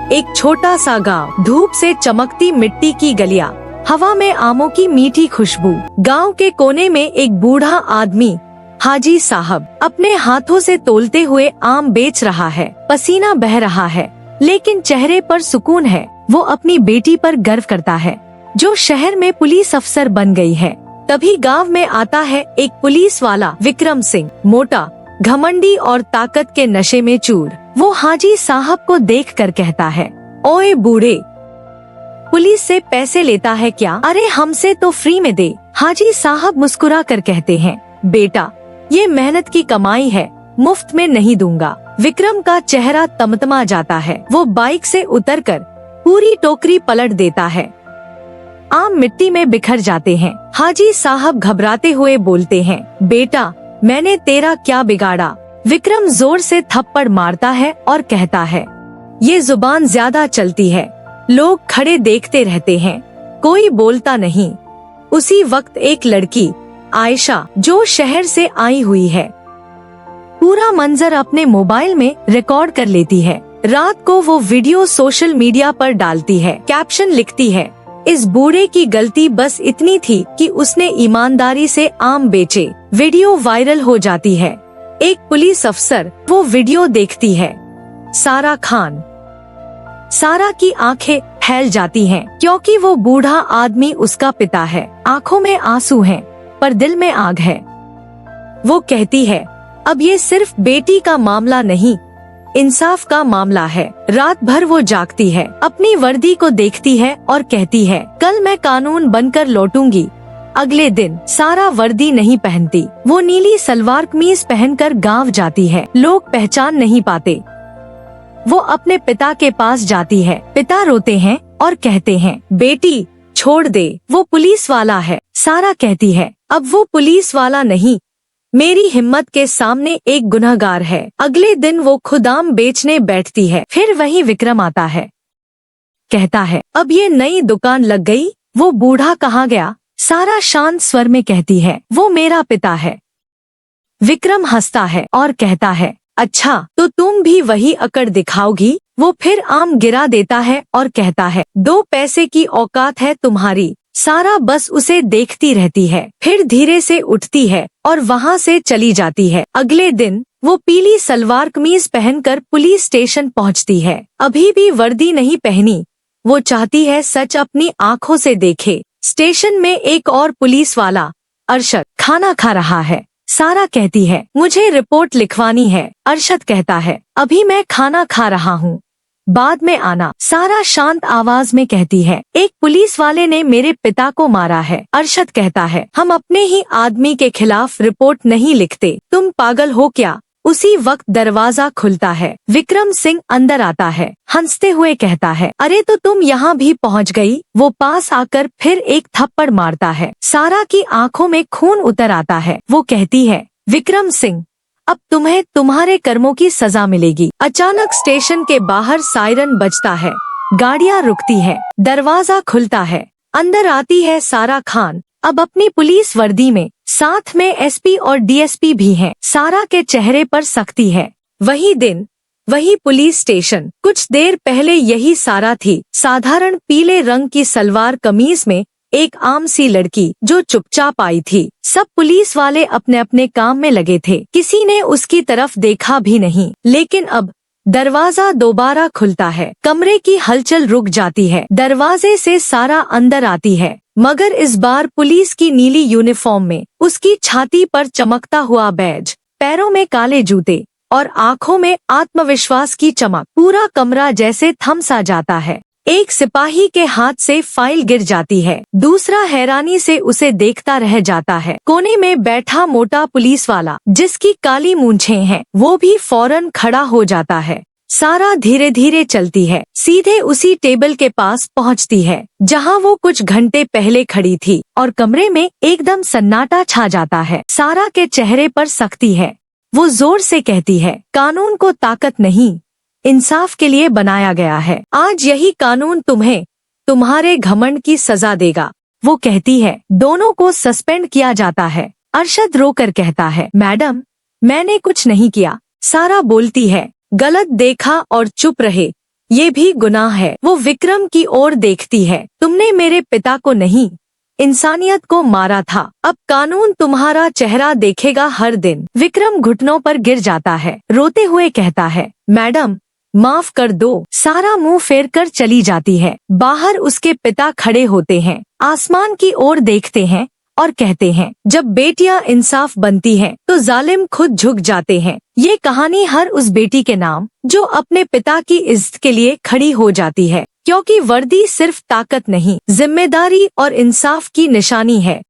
एक छोटा सा गांव, धूप से चमकती मिट्टी की गलियां, हवा में आमों की मीठी खुशबू। गांव के कोने में एक बूढ़ा आदमी हाजी साहब अपने हाथों से तोलते हुए आम बेच रहा है। पसीना बह रहा है, लेकिन चेहरे पर सुकून है। वो अपनी बेटी पर गर्व करता है, जो शहर में पुलिस अफसर बन गई है। तभी गांव में आता है एक पुलिस वाला, विक्रम सिंह, मोटा, घमंडी और ताकत के नशे में चूर। वो हाजी साहब को देखकर कहता है, ओए बूढ़े, पुलिस से पैसे लेता है क्या? अरे हमसे तो फ्री में दे। हाजी साहब मुस्कुरा कर कहते हैं, बेटा ये मेहनत की कमाई है, मुफ्त में नहीं दूंगा। विक्रम का चेहरा तमतमा जाता है। वो बाइक से उतरकर पूरी टोकरी पलट देता है। आम मिट्टी में बिखर जाते हैं। हाजी साहब घबराते हुए बोलते हैं, बेटा मैंने तेरा क्या बिगाड़ा? विक्रम जोर से थप्पड़ मारता है और कहता है, ये जुबान ज्यादा चलती है। लोग खड़े देखते रहते हैं, कोई बोलता नहीं। उसी वक्त एक लड़की, आयशा, जो शहर से आई हुई है, पूरा मंजर अपने मोबाइल में रिकॉर्ड कर लेती है। रात को वो वीडियो सोशल मीडिया पर डालती है। कैप्शन लिखती है, इस बूढ़े की गलती बस इतनी थी कि उसने ईमानदारी से आम बेचे। वीडियो वायरल हो जाती है। एक पुलिस अफसर वो वीडियो देखती है, सारा खान। सारा की आंखें फैल जाती हैं, क्योंकि वो बूढ़ा आदमी उसका पिता है। आंखों में आंसू हैं, पर दिल में आग है। वो कहती है, अब ये सिर्फ बेटी का मामला नहीं, इंसाफ का मामला है। रात भर वो जागती है, अपनी वर्दी को देखती है और कहती है, कल मैं कानून बनकर लौटूंगी। अगले दिन सारा वर्दी नहीं पहनती। वो नीली सलवार कमीज पहनकर गांव जाती है। लोग पहचान नहीं पाते। वो अपने पिता के पास जाती है। पिता रोते हैं और कहते हैं, बेटी छोड़ दे, वो पुलिस वाला है। सारा कहती है, अब वो पुलिस वाला नहीं, मेरी हिम्मत के सामने एक गुनहगार है। अगले दिन वो खुद आम बेचने बैठती है। फिर वही विक्रम आता है, कहता है, अब ये नई दुकान लग गई, वो बूढ़ा कहाँ गया? सारा शांत स्वर में कहती है, वो मेरा पिता है। विक्रम हंसता है और कहता है, अच्छा तो तुम भी वही अकड़ दिखाओगी? वो फिर आम गिरा देता है और कहता है, 2 पैसे की औकात है तुम्हारी? सारा बस उसे देखती रहती है, फिर धीरे से उठती है और वहाँ से चली जाती है। अगले दिन वो पीली सलवार कमीज पहनकर पुलिस स्टेशन पहुँचती है। अभी भी वर्दी नहीं पहनी। वो चाहती है सच अपनी आँखों से देखे। स्टेशन में एक और पुलिस वाला, अरशद, खाना खा रहा है। सारा कहती है, मुझे रिपोर्ट लिखवानी है। अरशद कहता है, अभी मैं खाना खा रहा हूँ, बाद में आना। सारा शांत आवाज में कहती है, एक पुलिस वाले ने मेरे पिता को मारा है। अरशद कहता है, हम अपने ही आदमी के खिलाफ रिपोर्ट नहीं लिखते, तुम पागल हो क्या? उसी वक्त दरवाजा खुलता है। विक्रम सिंह अंदर आता है, हंसते हुए कहता है, अरे तो तुम यहाँ भी पहुँच गई। वो पास आकर फिर एक थप्पड़ मारता है। सारा की आंखों में खून उतर आता है। वो कहती है, विक्रम सिंह, अब तुम्हें तुम्हारे कर्मों की सजा मिलेगी। अचानक स्टेशन के बाहर सायरन बजता है। गाड़ियाँ रुकती है, दरवाजा खुलता है। अंदर आती है सारा खान, अब अपनी पुलिस वर्दी में। साथ में एसपी और डीएसपी भी हैं। सारा के चेहरे पर सख्ती है। वही दिन, वही पुलिस स्टेशन। कुछ देर पहले यही सारा थी, साधारण पीले रंग की सलवार कमीज में, एक आम सी लड़की जो चुपचाप आई थी। सब पुलिस वाले अपने अपने काम में लगे थे, किसी ने उसकी तरफ देखा भी नहीं। लेकिन अब दरवाजा दोबारा खुलता है। कमरे की हलचल रुक जाती है। दरवाजे से सारा अंदर आती है, मगर इस बार पुलिस की नीली यूनिफॉर्म में। उसकी छाती पर चमकता हुआ बैज, पैरों में काले जूते और आँखों में आत्मविश्वास की चमक। पूरा कमरा जैसे थम सा जाता है। एक सिपाही के हाथ से फाइल गिर जाती है, दूसरा हैरानी से उसे देखता रह जाता है। कोने में बैठा मोटा पुलिस वाला, जिसकी काली मूंछें हैं, वो भी फौरन खड़ा हो जाता है। सारा धीरे धीरे चलती है, सीधे उसी टेबल के पास पहुंचती है जहां वो कुछ घंटे पहले खड़ी थी, और कमरे में एकदम सन्नाटा छा जाता है। सारा के चेहरे पर सख्ती है। वो जोर से कहती है, कानून को ताकत नहीं, इंसाफ के लिए बनाया गया है। आज यही कानून तुम्हें तुम्हारे घमंड की सजा देगा। वो कहती है, दोनों को सस्पेंड किया जाता है। अरशद रोकर कहता है, मैडम मैंने कुछ नहीं किया। सारा बोलती है, गलत देखा और चुप रहे। ये भी गुनाह है। वो विक्रम की ओर देखती है। तुमने मेरे पिता को नहीं, इंसानियत को मारा था। अब कानून तुम्हारा चेहरा देखेगा हर दिन। विक्रम घुटनों पर गिर जाता है, रोते हुए कहता है, मैडम माफ कर दो। सारा मुंह फेर कर चली जाती है। बाहर उसके पिता खड़े होते हैं, आसमान की ओर देखते हैं और कहते हैं, जब बेटियां इंसाफ बनती हैं, तो जालिम खुद झुक जाते हैं। ये कहानी हर उस बेटी के नाम जो अपने पिता की इज्जत के लिए खड़ी हो जाती है, क्योंकि वर्दी सिर्फ ताकत नहीं, जिम्मेदारी और इंसाफ की निशानी है।